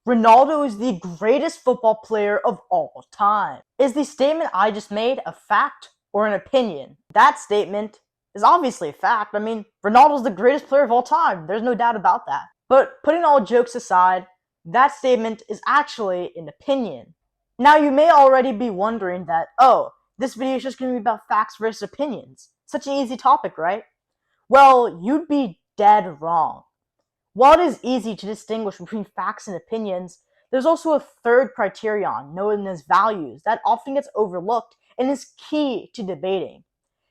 Ronaldo is the greatest football player of all time. Is the statement I just made a fact or an opinion? That statement is obviously a fact. I mean, Ronaldo's the greatest player of all time. There's no doubt about that. But putting all jokes aside, that statement is actually an opinion. Now, you may already be wondering that, oh, this video is just going to be about facts versus opinions. Such an easy topic, right? Well, you'd be dead wrong. While it is easy to distinguish between facts and opinions, there's also a third criterion known as values that often gets overlooked and is key to debating.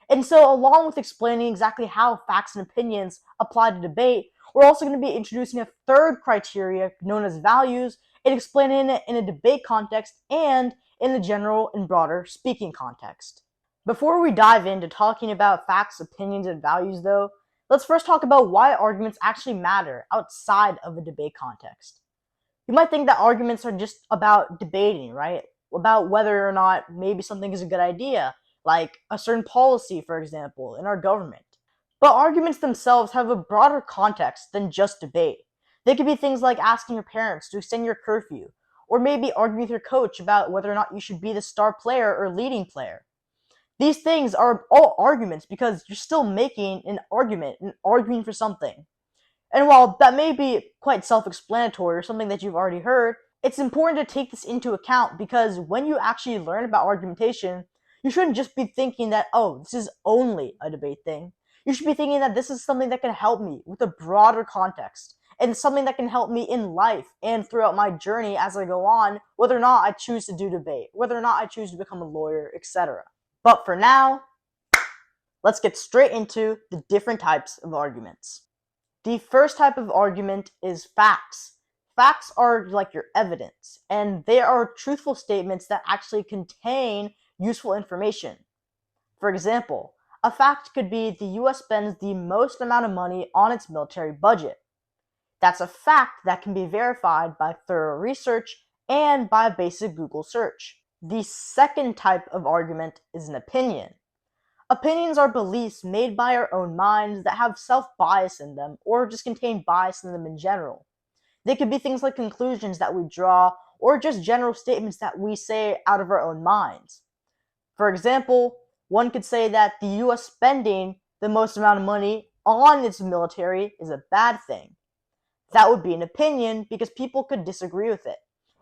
And so, along with explaining exactly how facts and opinions apply to debate, we're also going to be introducing a third criteria known as values and explaining it in a debate context and in the general and broader speaking context. Before we dive into talking about facts, opinions, and values, though, let's first talk about why arguments actually matter outside of a debate context. You might think that arguments are just about debating, right? About whether or not maybe something is a good idea, like a certain policy, for example, in our government. But arguments themselves have a broader context than just debate. They could be things like asking your parents to extend your curfew, or maybe arguing with your coach about whether or not you should be the star player or leading player. These things are all arguments because you're still making an argument and arguing for something. And while that may be quite self-explanatory or something that you've already heard, it's important to take this into account because when you actually learn about argumentation, you shouldn't just be thinking that, oh, this is only a debate thing. You should be thinking that this is something that can help me with a broader context and something that can help me in life and throughout my journey as I go on, whether or not I choose to do debate, whether or not I choose to become a lawyer, etc. But for now, let's get straight into the different types of arguments. The first type of argument is facts. Facts are like your evidence, and they are truthful statements that actually contain useful information. For example, a fact could be the US spends the most amount of money on its military budget. That's a fact that can be verified by thorough research and by a basic Google search. The second type of argument is an opinion. Opinions are beliefs made by our own minds that have self-bias in them or just contain bias in them in general. They could be things like conclusions that we draw or just general statements that we say out of our own minds. For example, one could say that the US spending the most amount of money on its military is a bad thing. That would be an opinion because people could disagree with it.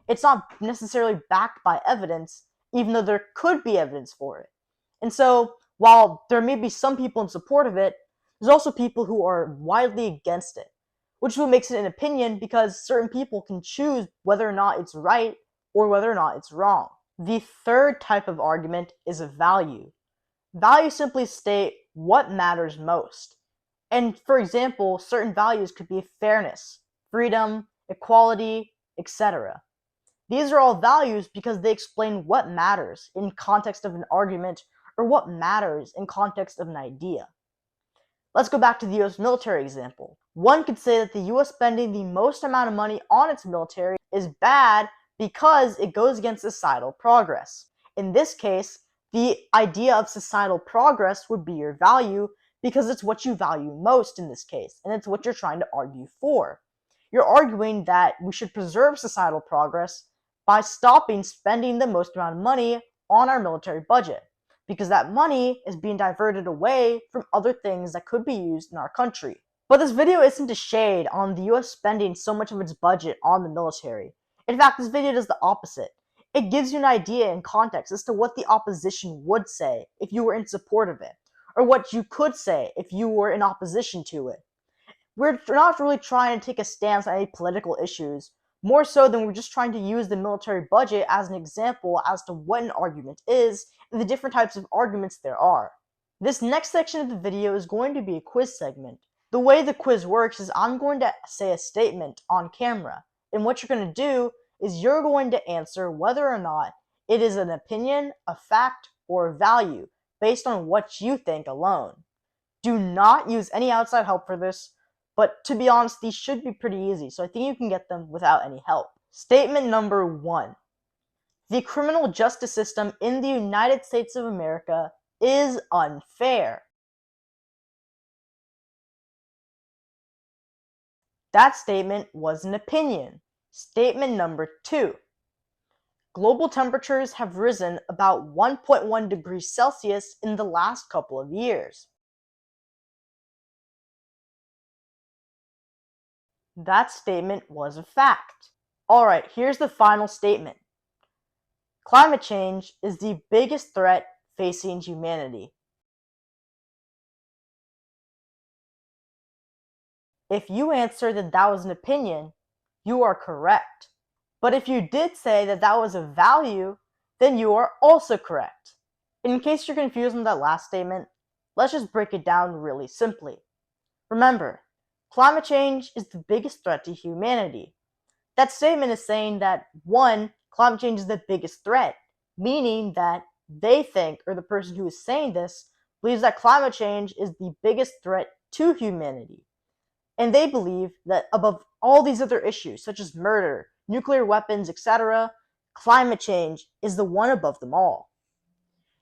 It's not necessarily backed by evidence, even though there could be evidence for it. And so, while there may be some people in support of it, there's also people who are widely against it, which is what makes it an opinion because certain people can choose whether or not it's right or whether or not it's wrong. The third type of argument is a value. Values simply state what matters most. And for example, certain values could be fairness, freedom, equality, etc. These are all values because they explain what matters in context of an argument or what matters in context of an idea. Let's go back to the US military example. One could say that the US spending the most amount of money on its military is bad because it goes against societal progress. In this case, the idea of societal progress would be your value because it's what you value most in this case, and it's what you're trying to argue for. You're arguing that we should preserve societal progress by stopping spending the most amount of money on our military budget, because that money is being diverted away from other things that could be used in our country. But this video isn't a shade on the US spending so much of its budget on the military. In fact, this video does the opposite. It gives you an idea and context as to what the opposition would say if you were in support of it, or what you could say if you were in opposition to it. We're not really trying to take a stance on any political issues, more so than we're just trying to use the military budget as an example as to what an argument is and the different types of arguments there are. This next section of the video is going to be a quiz segment. The way the quiz works is I'm going to say a statement on camera, and what you're going to do is you're going to answer whether or not it is an opinion, a fact, or a value based on what you think alone. Do not use any outside help for this, but to be honest, these should be pretty easy, so I think you can get them without any help. Statement number 1. The criminal justice system in the United States of America is unfair. That statement was an opinion. Statement number 2. Global temperatures have risen about 1.1 degrees Celsius in the last couple of years. That statement was a fact. Alright, here's the final statement. Climate change is the biggest threat facing humanity. If you answered that that was an opinion, you are correct. But if you did say that that was a value, then you are also correct. In case you're confused on that last statement, let's just break it down really simply. Remember, climate change is the biggest threat to humanity. That statement is saying that, one, climate change is the biggest threat, meaning that they think, or the person who is saying this, believes that climate change is the biggest threat to humanity. And they believe that above all these other issues, such as murder, nuclear weapons, etc., climate change is the one above them all.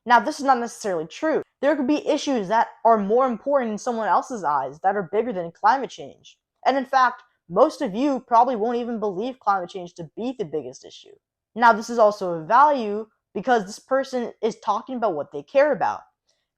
Now, this is not necessarily true. There could be issues that are more important in someone else's eyes that are bigger than climate change. And in fact, most of you probably won't even believe climate change to be the biggest issue. Now, this is also a value because this person is talking about what they care about.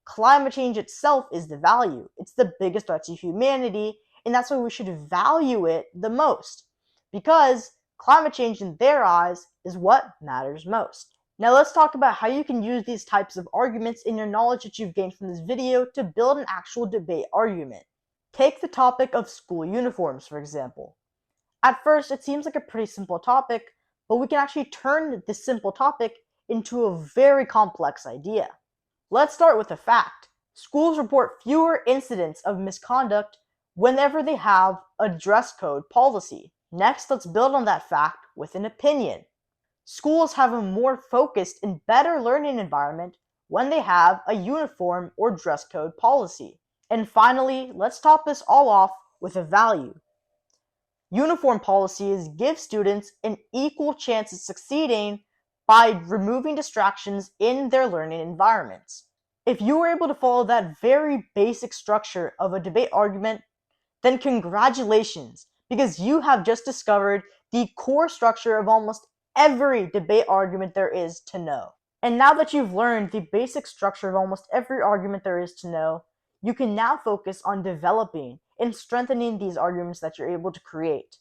Climate change itself is the value. It's the biggest threat to humanity, and that's why we should value it the most. Because climate change in their eyes is what matters most. Now let's talk about how you can use these types of arguments in your knowledge that you've gained from this video to build an actual debate argument. Take the topic of school uniforms, for example. At first, it seems like a pretty simple topic, but we can actually turn this simple topic into a very complex idea. Let's start with a fact. Schools report fewer incidents of misconduct whenever they have a dress code policy. Next, let's build on that fact with an opinion. Schools have a more focused and better learning environment when they have a uniform or dress code policy. And finally, let's top this all off with a value. Uniform policies give students an equal chance of succeeding by removing distractions in their learning environments. If you were able to follow that very basic structure of a debate argument, then congratulations, because you have just discovered the core structure of almost every debate argument there is to know. And now that you've learned the basic structure of almost every argument there is to know, you can now focus on developing and strengthening these arguments that you're able to create.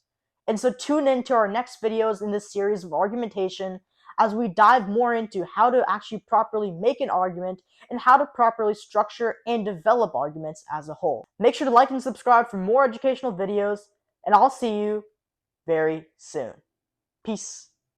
And so tune in to our next videos in this series of argumentation as we dive more into how to actually properly make an argument and how to properly structure and develop arguments as a whole. Make sure to like and subscribe for more educational videos, and I'll see you very soon. Peace.